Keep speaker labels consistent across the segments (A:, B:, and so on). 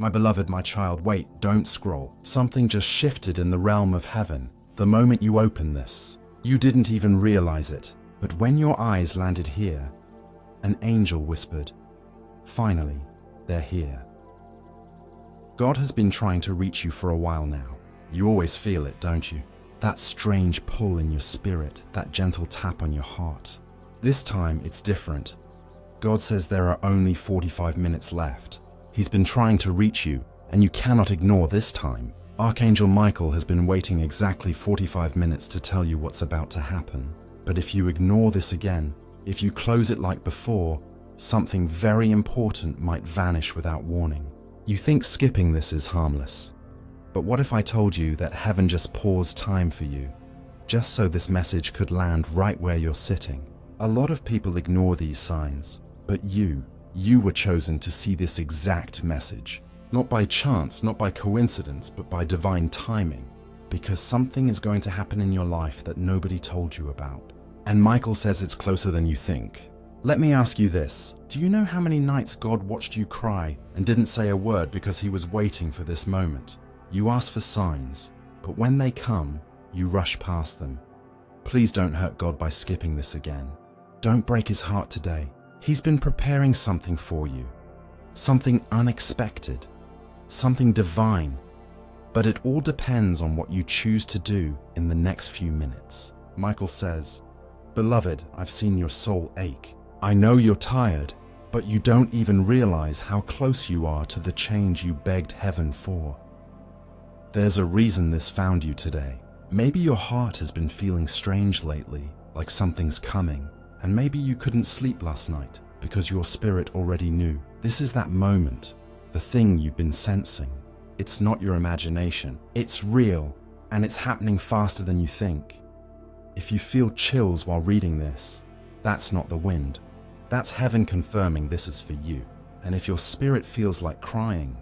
A: My beloved, my child, wait, don't scroll. Something just shifted in the realm of heaven. The moment you opened this, you didn't even realize it. But when your eyes landed here, an angel whispered, "Finally, they're here." God has been trying to reach you for a while now. You always feel it, don't you? That strange pull in your spirit, that gentle tap on your heart. This time, it's different. God says there are only 45 minutes left. He's been trying to reach you, and you cannot ignore this time. Archangel Michael has been waiting exactly 45 minutes to tell you what's about to happen. But if you ignore this again, if you close it like before, something very important might vanish without warning. You think skipping this is harmless. But what if I told you that heaven just paused time for you, just so this message could land right where you're sitting? A lot of people ignore these signs, but you were chosen to see this exact message. Not by chance, not by coincidence, but by divine timing. Because something is going to happen in your life that nobody told you about. And Michael says it's closer than you think. Let me ask you this. Do you know how many nights God watched you cry and didn't say a word because he was waiting for this moment? You ask for signs, but when they come, you rush past them. Please don't hurt God by skipping this again. Don't break his heart today. He's been preparing something for you. Something unexpected. Something divine. But it all depends on what you choose to do in the next few minutes. Michael says, "Beloved, I've seen your soul ache. I know you're tired, but you don't even realize how close you are to the change you begged heaven for. There's a reason this found you today. Maybe your heart has been feeling strange lately, like something's coming, and maybe you couldn't sleep last night because your spirit already knew. This is that moment, the thing you've been sensing. It's not your imagination. It's real, and it's happening faster than you think. If you feel chills while reading this, that's not the wind. That's heaven confirming this is for you. And if your spirit feels like crying,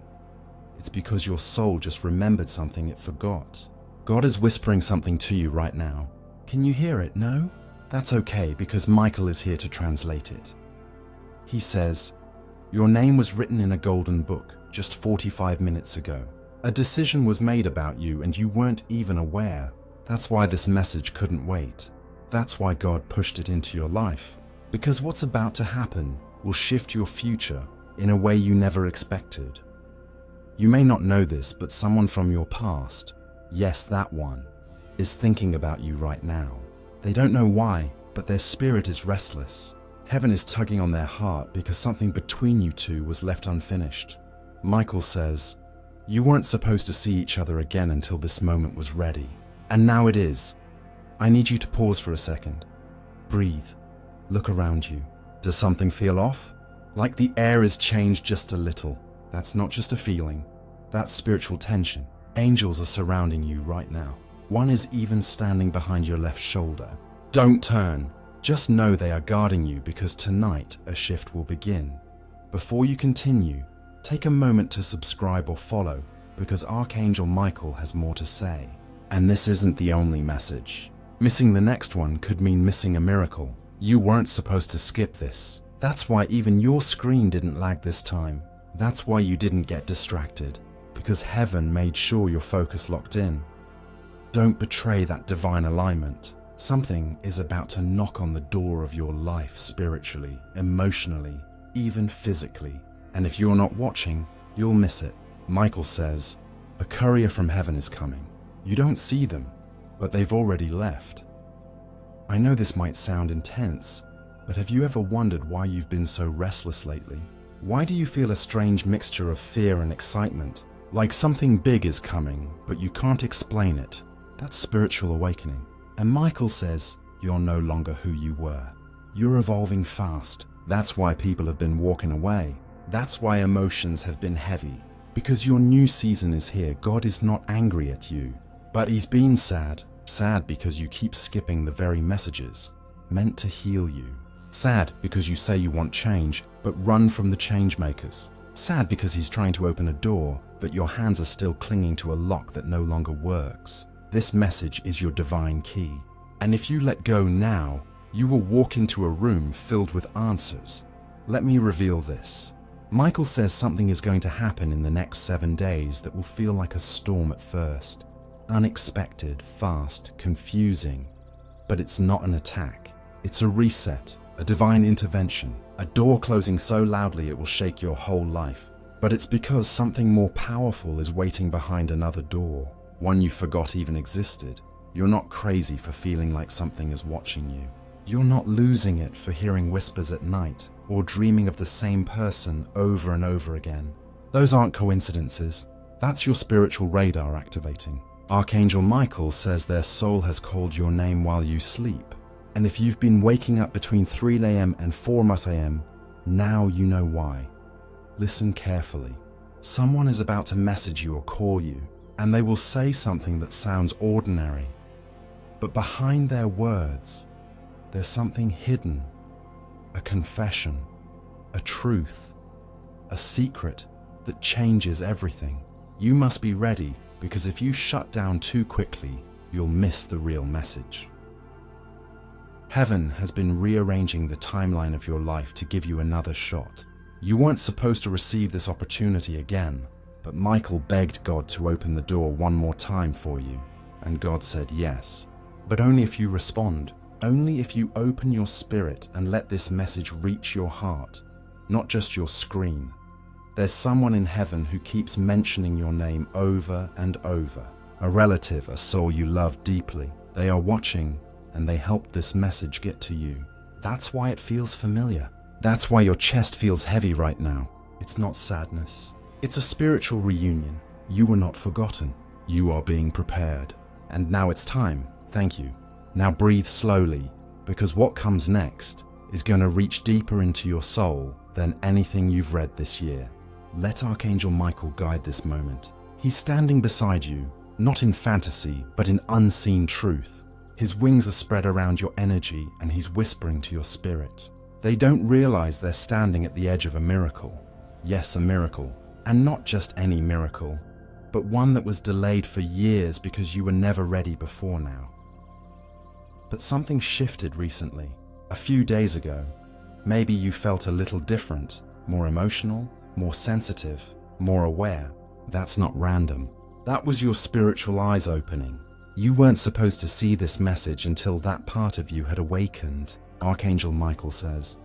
A: it's because your soul just remembered something it forgot. God is whispering something to you right now. Can you hear it? No? That's okay, because Michael is here to translate it. He says, "Your name was written in a golden book just 45 minutes ago. A decision was made about you and you weren't even aware. That's why this message couldn't wait. That's why God pushed it into your life. Because what's about to happen will shift your future in a way you never expected. You may not know this, but someone from your past, yes, that one, is thinking about you right now. They don't know why, but their spirit is restless. Heaven is tugging on their heart because something between you two was left unfinished." Michael says, "You weren't supposed to see each other again until this moment was ready. And now it is. I need you to pause for a second. Breathe. Look around you. Does something feel off? Like the air is changed just a little. That's not just a feeling. That's spiritual tension. Angels are surrounding you right now. One is even standing behind your left shoulder. Don't turn. Just know they are guarding you because tonight a shift will begin. Before you continue, take a moment to subscribe or follow because Archangel Michael has more to say. And this isn't the only message. Missing the next one could mean missing a miracle. You weren't supposed to skip this. That's why even your screen didn't lag this time. That's why you didn't get distracted, because heaven made sure your focus locked in. Don't betray that divine alignment. Something is about to knock on the door of your life spiritually, emotionally, even physically. And if you're not watching, you'll miss it. Michael says, "A courier from heaven is coming." You don't see them, but they've already left. I know this might sound intense, but have you ever wondered why you've been so restless lately? Why do you feel a strange mixture of fear and excitement? Like something big is coming, but you can't explain it. That's spiritual awakening. And Michael says, you're no longer who you were. You're evolving fast. That's why people have been walking away. That's why emotions have been heavy. Because your new season is here, God is not angry at you. But he's been sad. Sad because you keep skipping the very messages meant to heal you. Sad because you say you want change, but run from the change makers. Sad because he's trying to open a door, but your hands are still clinging to a lock that no longer works. This message is your divine key. And if you let go now, you will walk into a room filled with answers. Let me reveal this. Michael says something is going to happen in the next 7 days that will feel like a storm at first. Unexpected, fast, confusing. But it's not an attack. It's a reset, a divine intervention, a door closing so loudly it will shake your whole life. But it's because something more powerful is waiting behind another door, one you forgot even existed. You're not crazy for feeling like something is watching you. You're not losing it for hearing whispers at night or dreaming of the same person over and over again. Those aren't coincidences. That's your spiritual radar activating. Archangel Michael says their soul has called your name while you sleep. And if you've been waking up between 3 a.m. and 4 a.m., now you know why. Listen carefully. Someone is about to message you or call you, and they will say something that sounds ordinary. But behind their words, there's something hidden, a confession, a truth, a secret that changes everything. You must be ready, because if you shut down too quickly, you'll miss the real message. Heaven has been rearranging the timeline of your life to give you another shot. You weren't supposed to receive this opportunity again, but Michael begged God to open the door one more time for you, and God said yes. But only if you respond. Only if you open your spirit and let this message reach your heart, not just your screen. There's someone in heaven who keeps mentioning your name over and over. A relative, a soul you love deeply. They are watching, and they helped this message get to you. That's why it feels familiar. That's why your chest feels heavy right now. It's not sadness. It's a spiritual reunion. You were not forgotten. You are being prepared. And now it's time. Thank you. Now breathe slowly, because what comes next is going to reach deeper into your soul than anything you've read this year. Let Archangel Michael guide this moment. He's standing beside you, not in fantasy, but in unseen truth. His wings are spread around your energy, and he's whispering to your spirit. They don't realize they're standing at the edge of a miracle. Yes, a miracle, and not just any miracle, but one that was delayed for years because you were never ready before now. But something shifted recently. A few days ago, maybe you felt a little different, more emotional, more sensitive, more aware. That's not random. That was your spiritual eyes opening. You weren't supposed to see this message until that part of you had awakened. Archangel Michael says,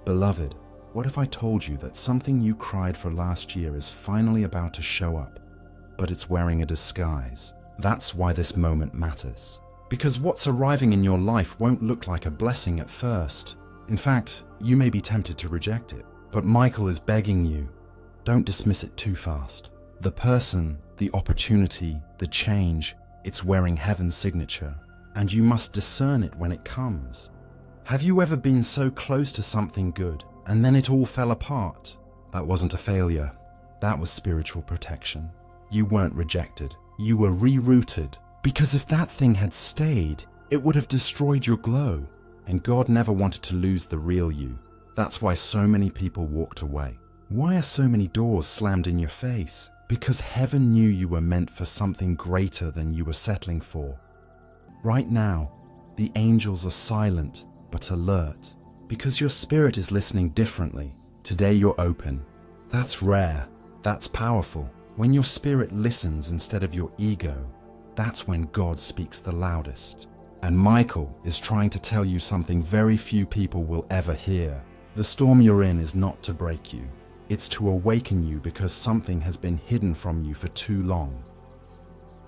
A: "Beloved, what if I told you that something you cried for last year is finally about to show up, but it's wearing a disguise? That's why this moment matters. Because what's arriving in your life won't look like a blessing at first. In fact, you may be tempted to reject it. But Michael is begging you, don't dismiss it too fast. The person, the opportunity, the change, it's wearing heaven's signature, and you must discern it when it comes. Have you ever been so close to something good, and then it all fell apart? That wasn't a failure. That was spiritual protection. You weren't rejected. You were rerouted. Because if that thing had stayed, it would have destroyed your glow. And God never wanted to lose the real you. That's why so many people walked away. Why are so many doors slammed in your face? Because heaven knew you were meant for something greater than you were settling for. Right now, the angels are silent but alert. Because your spirit is listening differently. Today you're open. That's rare. That's powerful. When your spirit listens instead of your ego, that's when God speaks the loudest. And Michael is trying to tell you something very few people will ever hear. The storm you're in is not to break you. It's to awaken you because something has been hidden from you for too long.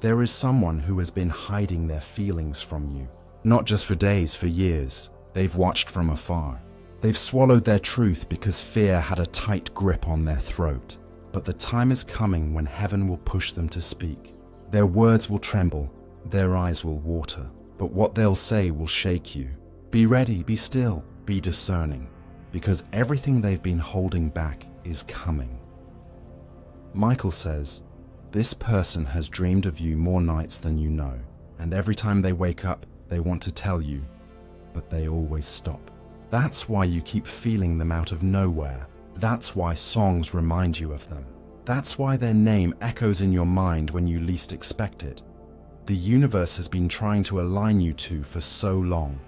A: There is someone who has been hiding their feelings from you. Not just for days, for years. They've watched from afar. They've swallowed their truth because fear had a tight grip on their throat. But the time is coming when heaven will push them to speak. Their words will tremble, their eyes will water, but what they'll say will shake you. Be ready, be still, be discerning, because everything they've been holding back is coming. Michael says, this person has dreamed of you more nights than you know, and every time they wake up, they want to tell you, but they always stop. That's why you keep feeling them out of nowhere. That's why songs remind you of them. That's why their name echoes in your mind when you least expect it. The universe has been trying to align you two for so long,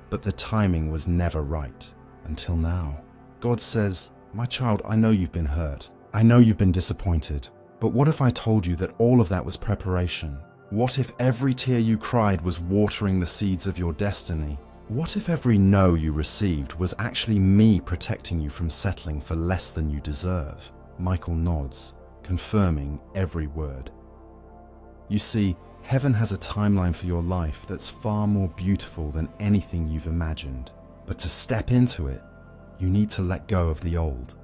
A: but the timing was never right, until now. God says, My child, I know you've been hurt. I know you've been disappointed. But what if I told you that all of that was preparation? What if every tear you cried was watering the seeds of your destiny? What if every no you received was actually me protecting you from settling for less than you deserve? Michael nods, confirming every word. You see, heaven has a timeline for your life that's far more beautiful than anything you've imagined. But to step into it, you need to let go of the old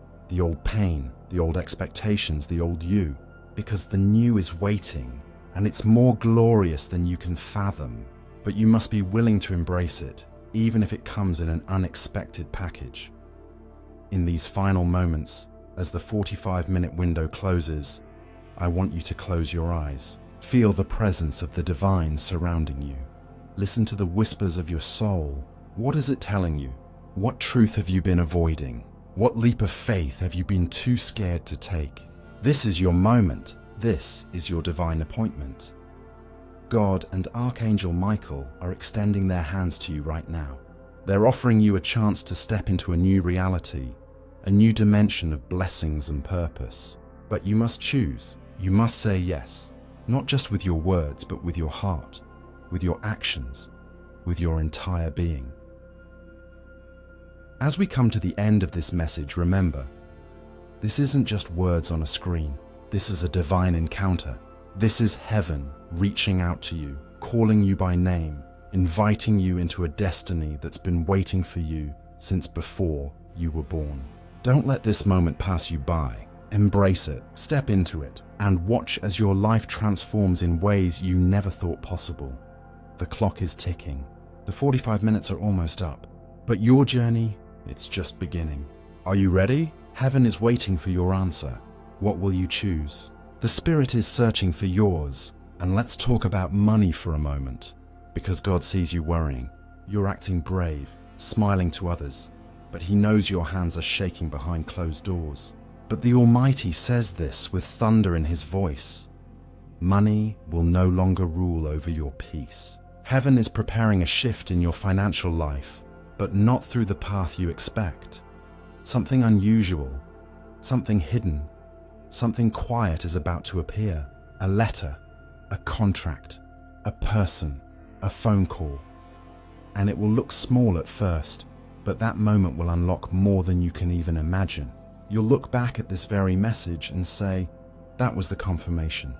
A: pain, the old expectations, the old you, because the new is waiting, and it's more glorious than you can fathom. But you must be willing to embrace it, even if it comes in an unexpected package. In these final moments, as the 45-minute window closes, I want you to close your eyes. Feel the presence of the divine surrounding you. Listen to the whispers of your soul. What is it telling you? What truth have you been avoiding? What leap of faith have you been too scared to take? This is your moment. This is your divine appointment. God and Archangel Michael are extending their hands to you right now. They're offering you a chance to step into a new reality, a new dimension of blessings and purpose. But you must choose. You must say yes, not just with your words, but with your heart, with your actions, with your entire being. As we come to the end of this message, remember, this isn't just words on a screen. This is a divine encounter. This is heaven reaching out to you, calling you by name, inviting you into a destiny that's been waiting for you since before you were born. Don't let this moment pass you by. Embrace it, step into it, and watch as your life transforms in ways you never thought possible. The clock is ticking. The 45 minutes are almost up. But your journey, it's just beginning. Are you ready? Heaven is waiting for your answer. What will you choose? The Spirit is searching for yours. And let's talk about money for a moment. Because God sees you worrying. You're acting brave, smiling to others. But He knows your hands are shaking behind closed doors. But the Almighty says this with thunder in His voice. Money will no longer rule over your peace. Heaven is preparing a shift in your financial life, but not through the path you expect. Something unusual, something hidden, something quiet is about to appear. A letter, a contract, a person, a phone call. And it will look small at first, but that moment will unlock more than you can even imagine. You'll look back at this very message and say, that was the confirmation.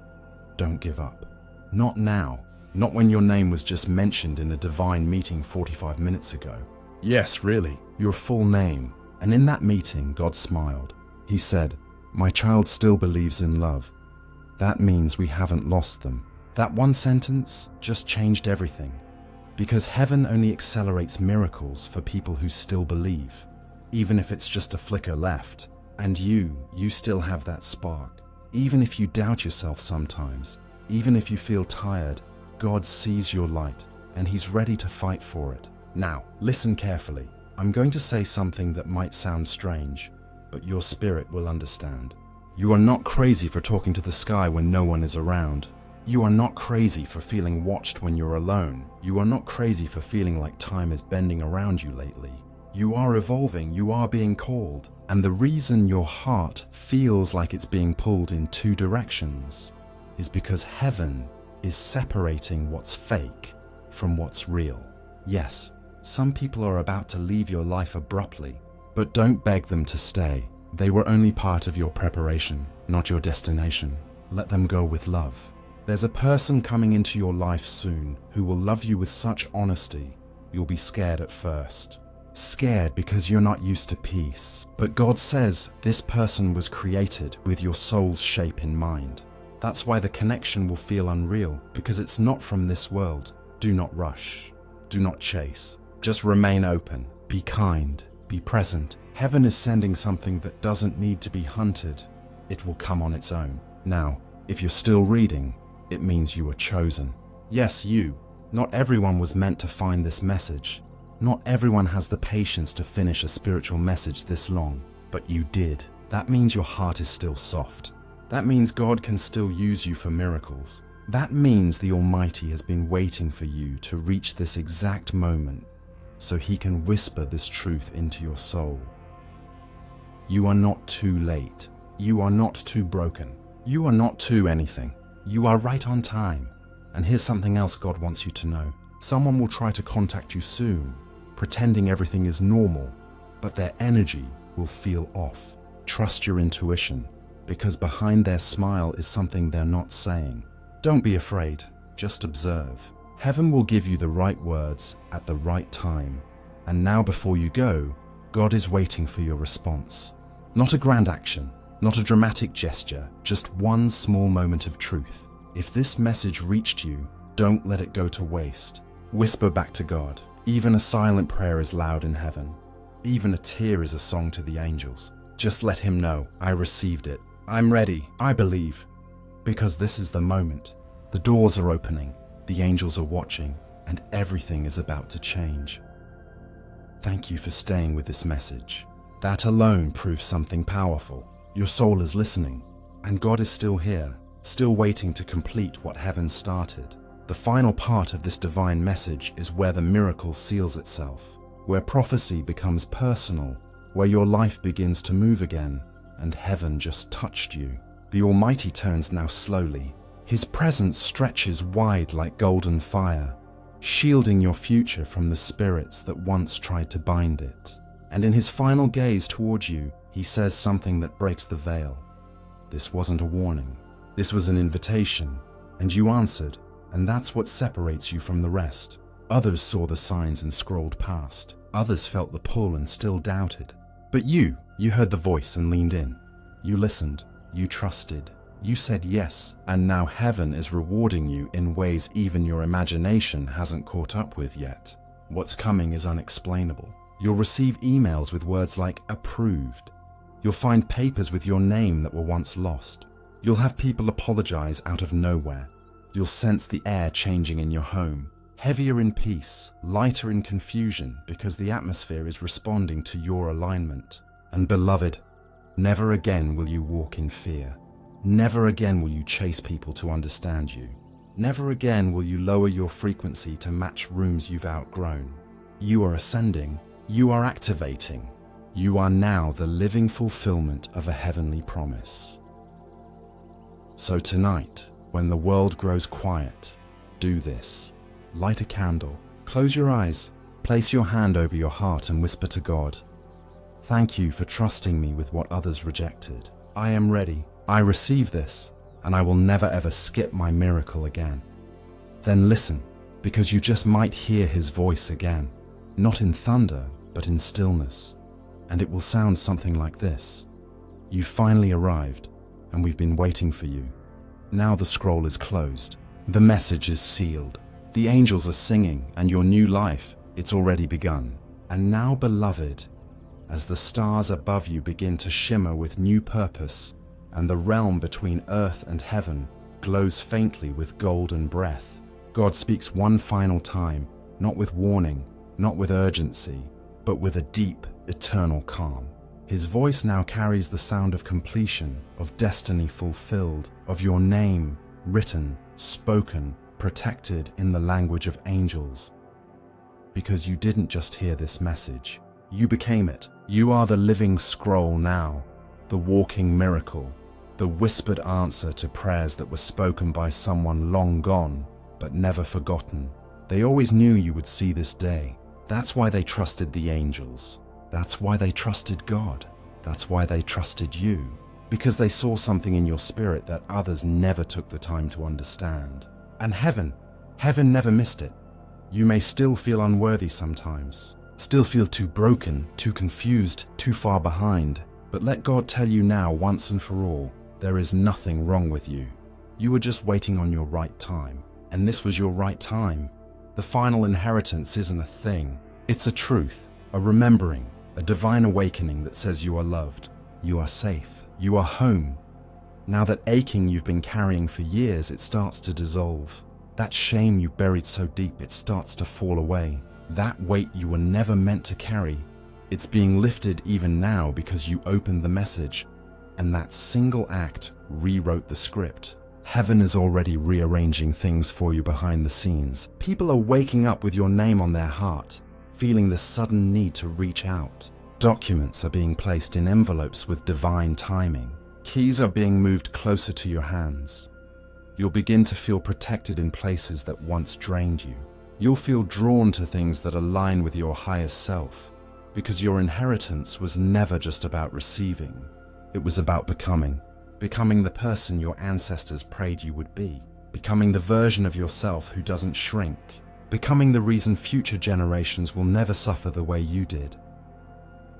A: Don't give up. Not now. Not when your name was just mentioned in a divine meeting 45 minutes ago. Yes, really, your full name. And in that meeting, God smiled. He said, my child still believes in love. That means we haven't lost them. That one sentence just changed everything. Because heaven only accelerates miracles for people who still believe. Even if it's just a flicker left. And you still have that spark. Even if you doubt yourself sometimes, even if you feel tired, God sees your light and He's ready to fight for it. Now, listen carefully. I'm going to say something that might sound strange, but your spirit will understand. You are not crazy for talking to the sky when no one is around. You are not crazy for feeling watched when you're alone. You are not crazy for feeling like time is bending around you lately. You are evolving, you are being called. And the reason your heart feels like it's being pulled in two directions is because heaven is separating what's fake from what's real. Yes, some people are about to leave your life abruptly, but don't beg them to stay. They were only part of your preparation, not your destination. Let them go with love. There's a person coming into your life soon who will love you with such honesty, you'll be scared at first. Scared because you're not used to peace. But God says this person was created with your soul's shape in mind. That's why the connection will feel unreal, because it's not from this world. Do not rush. Do not chase. Just remain open. Be kind. Be present. Heaven is sending something that doesn't need to be hunted. It will come on its own. Now, if you're still reading, it means you were chosen. Yes, you. Not everyone was meant to find this message. Not everyone has the patience to finish a spiritual message this long, but you did. That means your heart is still soft. That means God can still use you for miracles. That means the Almighty has been waiting for you to reach this exact moment so He can whisper this truth into your soul. You are not too late. You are not too broken. You are not too anything. You are right on time. And here's something else God wants you to know. Someone will try to contact you soon, pretending everything is normal, but their energy will feel off. Trust your intuition, because behind their smile is something they're not saying. Don't be afraid, just observe. Heaven will give you the right words at the right time. And now before you go, God is waiting for your response. Not a grand action, not a dramatic gesture, just one small moment of truth. If this message reached you, don't let it go to waste. Whisper back to God. Even a silent prayer is loud in heaven. Even a tear is a song to the angels. Just let him know, I received it. I'm ready. I believe. Because this is the moment. The doors are opening, the angels are watching, and everything is about to change. Thank you for staying with this message. That alone proves something powerful. Your soul is listening, and God is still here, still waiting to complete what heaven started. The final part of this divine message is where the miracle seals itself, where prophecy becomes personal, where your life begins to move again, and heaven just touched you. The Almighty turns now slowly. His presence stretches wide like golden fire, shielding your future from the spirits that once tried to bind it. And in his final gaze towards you, he says something that breaks the veil. This wasn't a warning. This was an invitation, and you answered, and that's what separates you from the rest. Others saw the signs and scrolled past. Others felt the pull and still doubted. But you heard the voice and leaned in. You listened, you trusted, you said yes, and now heaven is rewarding you in ways even your imagination hasn't caught up with yet. What's coming is unexplainable. You'll receive emails with words like approved. You'll find papers with your name that were once lost. You'll have people apologize out of nowhere. You'll sense the air changing in your home, heavier in peace, lighter in confusion, because the atmosphere is responding to your alignment. And beloved, never again will you walk in fear. Never again will you chase people to understand you. Never again will you lower your frequency to match rooms you've outgrown. You are ascending. You are activating. You are now the living fulfillment of a heavenly promise. So tonight, when the world grows quiet, do this. Light a candle, close your eyes, place your hand over your heart and whisper to God, thank you for trusting me with what others rejected. I am ready. I receive this, and I will never ever skip my miracle again. Then listen, because you just might hear his voice again, not in thunder, but in stillness. And it will sound something like this. You finally arrived, and we've been waiting for you. Now the scroll is closed. The message is sealed. The angels are singing, and your new life, it's already begun. And now, beloved, as the stars above you begin to shimmer with new purpose, and the realm between earth and heaven glows faintly with golden breath, God speaks one final time, not with warning, not with urgency, but with a deep, eternal calm. His voice now carries the sound of completion, of destiny fulfilled, of your name written, spoken, protected in the language of angels. Because you didn't just hear this message, you became it. You are the living scroll now, the walking miracle, the whispered answer to prayers that were spoken by someone long gone, but never forgotten. They always knew you would see this day. That's why they trusted the angels. That's why they trusted God. That's why they trusted you. Because they saw something in your spirit that others never took the time to understand. And heaven never missed it. You may still feel unworthy sometimes, still feel too broken, too confused, too far behind. But let God tell you now, once and for all, there is nothing wrong with you. You were just waiting on your right time. And this was your right time. The final inheritance isn't a thing. It's a truth, a remembering, a divine awakening that says you are loved, you are safe, you are home. Now that aching you've been carrying for years, it starts to dissolve. That shame you buried so deep, it starts to fall away. That weight you were never meant to carry, it's being lifted even now because you opened the message, and that single act rewrote the script. Heaven is already rearranging things for you behind the scenes. People are waking up with your name on their heart, feeling the sudden need to reach out. Documents are being placed in envelopes with divine timing. Keys are being moved closer to your hands. You'll begin to feel protected in places that once drained you. You'll feel drawn to things that align with your highest self, because your inheritance was never just about receiving. It was about becoming the person your ancestors prayed you would be, becoming the version of yourself who doesn't shrink, becoming the reason future generations will never suffer the way you did.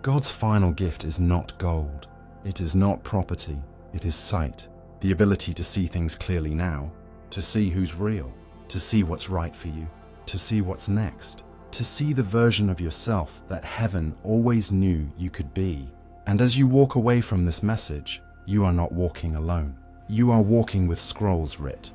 A: God's final gift is not gold. It is not property. It is sight, the ability to see things clearly now, to see who's real, to see what's right for you, to see what's next, to see the version of yourself that heaven always knew you could be. And as you walk away from this message, you are not walking alone. You are walking with scrolls writ,